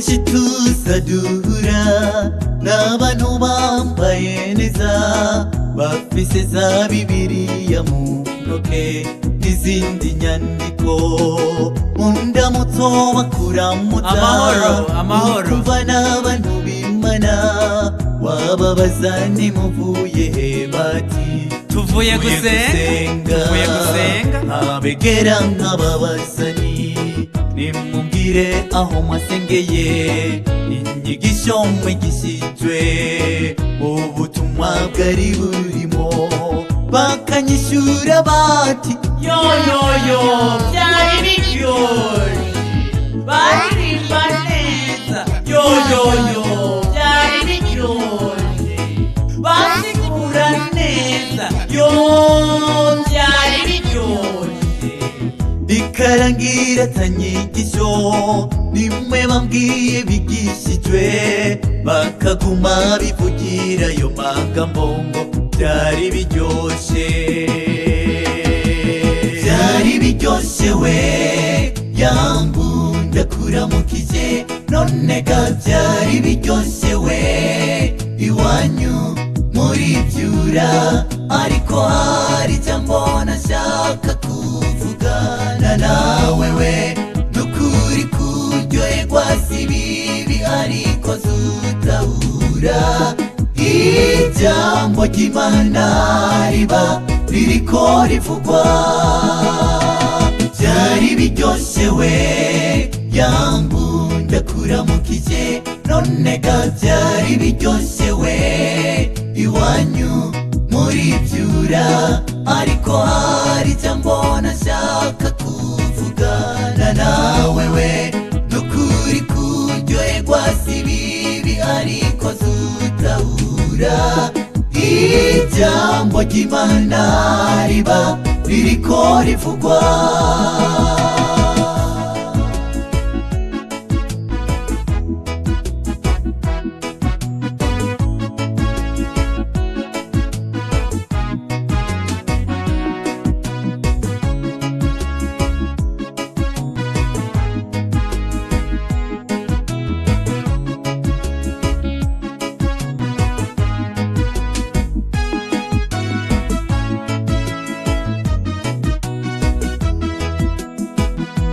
kenshi tuzadura n'abantu bambaye neza bafise za Bibiliya mu ntoke n'izindi nyandiko mu ndamutso bakuramutsa amahoro ukumva n'abantu b'Imana wababaza nimuvuye he bati tuvuye gusenga abegera nk'ababazani nimumbwire aho mwasengeye inyigisho mwigishijwe ubutumwa bwari burimo bakanyishura bati yoyoyo byari biryoshye baririmba neza yoyoyo byari biryoshye basigura neza yo byari biryoshye bikarangira atanyigisho nimwe bambwiye bigishijwe bakaguma bivugira ayo magambo ngo byari biryoshe we yangu ndakuramukije none ga byari biryoshe we iwanyu muri byura ariko hari jambo nashaka kuvugana nawe we nukuri kuryoherwa si bibi ariko zutahura ijambo ry'Imana riba ririko rivugwa byari biryoshe we yangu ndakuramukije none ga byari biryoshe we iwanyu muri byura ariko hari jambo nashaka kuvugana nawe we nukuri kuryoherwa si bibi ariko zutahura ijambo ry'Imana riba ririko rivugwa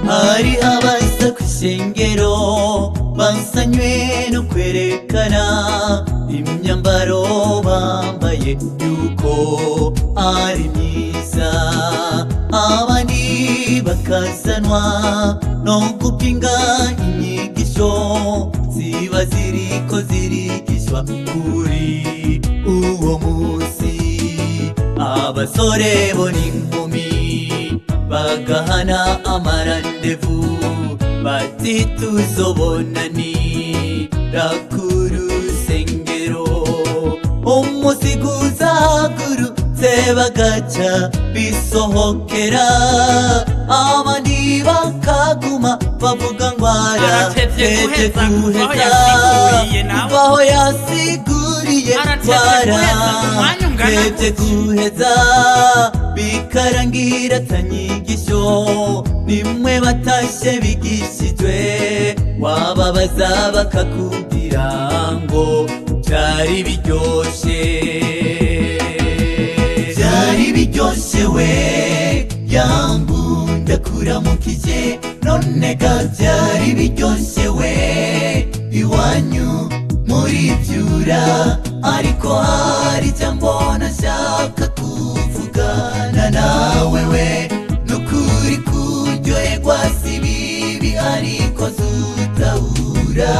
hari abaza kw'isengero basanywe no kwerekana imyambaro bambaye yuko ari myiza abandi bakazanwa no gupinga inyigisho ziba ziriko zirigishwa kuri uwo munsi abasore bo n'inkumi bagahana amarandevu bati tuzobonanira ku rusengero umusiguza gurutse bagaca bisohokera abandi bakaguma bavuga ngo aratevye guheza aho yasiguriye aratevye guheza bikarangira atanyigisho nimwe batashe bigishijwe wababaza bakakubwira ngo byari biryoshe we yangu ndakuramukije none ga byari biryoshe we iwanyu muri byura ariko hari jambo nashaka kuvugana nawe we nukuri kuryoherwa si bibi ariko zutahura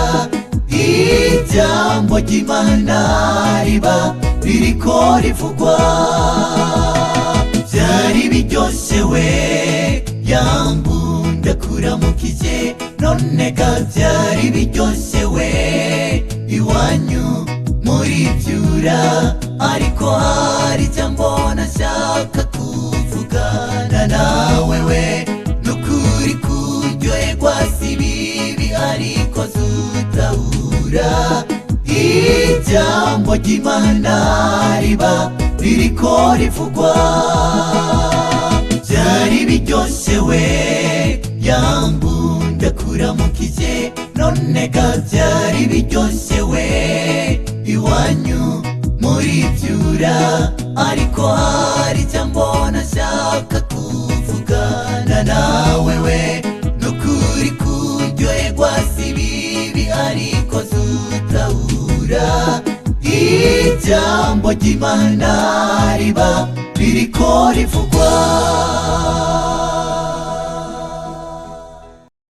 ijambo ry'Imana riba ririko rivugwa byari biryoshe we yangu ndakuramukije none ga byari biryoshe we iwanyu muri byura ariko hari jambo nashaka kuvugana nawe we nukuri kuryoherwa si bibi ariko zutahura ijambo ry'Imana riba ririko rivugwa byari biryoshe we yangu ndakuramukije none none ga byari biryoshye we iwanyu muri byura, ariko hari ijambo nashaka kuvugana nawe we, nukuri kuryoherwa si bibi ariko zutahura ijambo ry'Imana riba ririko rivugwa.